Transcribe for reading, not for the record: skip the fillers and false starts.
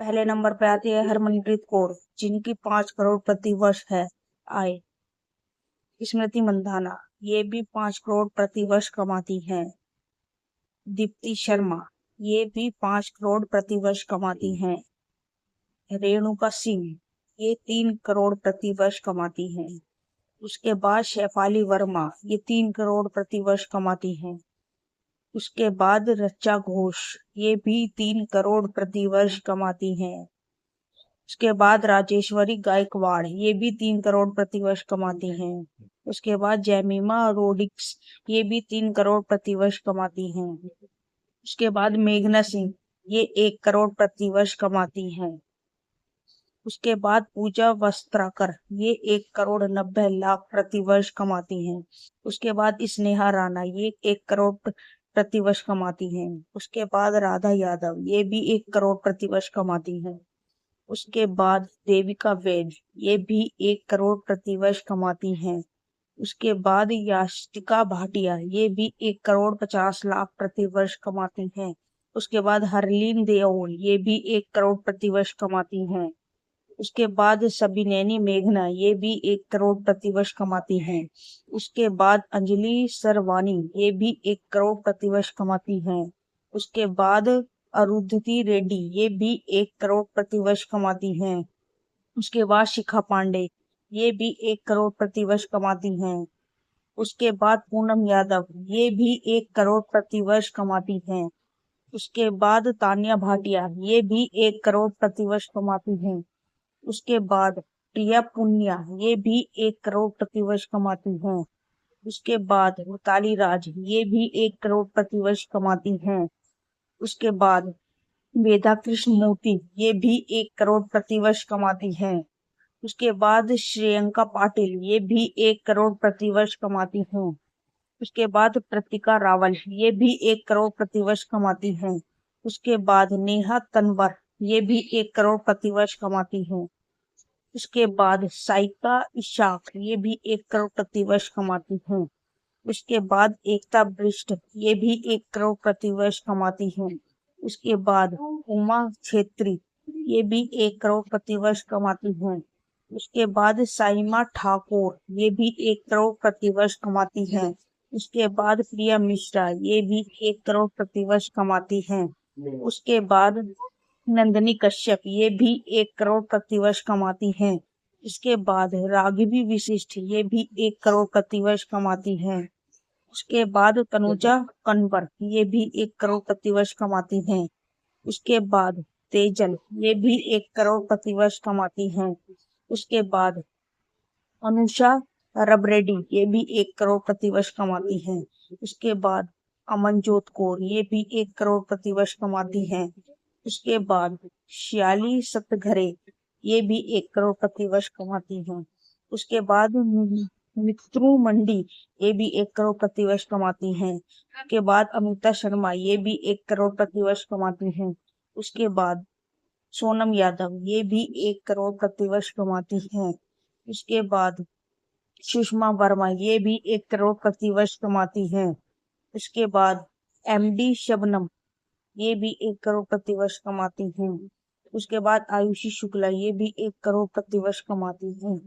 पहले नंबर पे आती है हरमनप्रीत कौर, जिनकी 5 करोड़ प्रति वर्ष है आय। स्मृति मंधाना, ये भी 5 करोड़ प्रति वर्ष कमाती हैं। दीप्ति शर्मा, ये भी 5 करोड़ प्रति वर्ष कमाती हैं। रेणुका सिंह, ये 3 करोड़ प्रति वर्ष कमाती हैं। उसके बाद शेफाली वर्मा, ये 3 करोड़ प्रति वर्ष कमाती हैं। उसके बाद रचा घोष, ये भी 3 करोड़ प्रति वर्ष कमाती हैं। उसके बाद राजेश्वरी गायकवाड़, ये भी 3 करोड़ प्रति वर्ष कमाती हैं। उसके बाद जैमिमा रोडिक्स, ये भी 3 करोड़ प्रति वर्ष कमाती हैं। उसके बाद मेघना सिंह, ये 1 करोड़ प्रति वर्ष कमाती हैं। उसके बाद पूजा वस्त्राकर, ये 1 करोड़ 90 लाख प्रति वर्ष कमाती हैं। उसके बाद स्नेहा राणा, ये 1 करोड़ प्रति वर्ष कमाती हैं। उसके बाद राधा यादव, ये भी 1 करोड़ प्रति वर्ष कमाती हैं। उसके बाद देविका वैद, ये भी 1 करोड़ प्रति वर्ष कमाती हैं। उसके बाद यास्तिका भाटिया, ये भी 1 करोड़ 50 लाख प्रति वर्ष कमाती हैं। उसके बाद हरलीन देओल, ये भी 1 करोड़ प्रति वर्ष कमाती हैं। उसके बाद सबीनेनी मेघना, ये भी 1 करोड़ प्रति वर्ष कमाती हैं। उसके बाद अंजलि सरवानी, ये भी 1 करोड़ प्रति वर्ष कमाती हैं। उसके बाद अरुंधति रेड्डी, ये भी 1 करोड़ प्रति वर्ष कमाती हैं। उसके बाद शिखा पांडे, ये भी 1 करोड़ प्रति वर्ष कमाती हैं। उसके बाद पूनम यादव, ये भी 1 करोड़ प्रति वर्ष कमाती हैं। उसके बाद तानिया भाटिया, ये भी 1 करोड़ प्रति वर्ष कमाती हैं। उसके बाद प्रिया पुनिया, ये भी 1 करोड़ प्रति वर्ष कमाती हैं। उसके बाद मिताली राज, ये भी 1 करोड़ प्रति वर्ष कमाती हैं। उसके बाद वेदा कृष्ण मोती, ये भी 1 करोड़ प्रति वर्ष कमाती हैं। उसके बाद श्रेयंका पाटिल, ये भी 1 करोड़ प्रति वर्ष कमाती हैं। उसके बाद प्रतिका रावल, ये भी 1 करोड़ प्रति वर्ष कमाती हैं। उसके बाद नेहा तनवर, ये भी 1 करोड़ प्रति वर्ष कमाती हैं। उसके बाद साइका इशाक, ये भी 1 करोड़ प्रति वर्ष कमाती हैं। उसके बाद एकता बिष्ट, ये भी 1 करोड़ प्रति वर्ष कमाती हैं। उसके बाद उमा छेत्री, ये भी 1 करोड़ प्रति वर्ष कमाती हैं। उसके बाद साइमा ठाकुर, ये भी 1 करोड़ प्रति वर्ष कमाती हैं। उसके बाद प्रिया मिश्रा, ये भी 1 करोड़ प्रति वर्ष कमाती हैं। उसके बाद नंदिनी कश्यप, ये भी 1 करोड़ प्रति वर्ष कमाती हैं। इसके बाद राघवी विशिष्ट, ये भी 1 करोड़ प्रति वर्ष कमाती हैं। उसके बाद तनुजा कन्वर, ये भी 1 करोड़ प्रति वर्ष कमाती हैं। उसके बाद तेजल, ये भी 1 करोड़ प्रति वर्ष कमाती हैं। उसके बाद अनुषा रबरेड्डी, ये भी 1 करोड़ प्रति वर्ष कमाती हैं। उसके बाद अमनजोत कौर, ये भी 1 करोड़ प्रति वर्ष कमाती हैं। उसके बाद श्याली सतघरे, ये भी 1 करोड़ प्रति वर्ष कमाती हैं। उसके बाद मित्रु मंडी, ये भी 1 करोड़ प्रति वर्ष कमाती हैं। उसके बाद अमिता शर्मा, ये भी 1 करोड़ प्रति वर्ष कमाती हैं। उसके बाद सोनम यादव, ये भी 1 करोड़ प्रति वर्ष कमाती हैं। उसके बाद सुषमा वर्मा, ये भी 1 करोड़ प्रति वर्ष कमाती हैं। उसके बाद एमडी शबनम, ये भी 1 करोड़ प्रति वर्ष कमाती हैं। उसके बाद आयुषी शुक्ला, ये भी 1 करोड़ प्रति वर्ष कमाती हैं।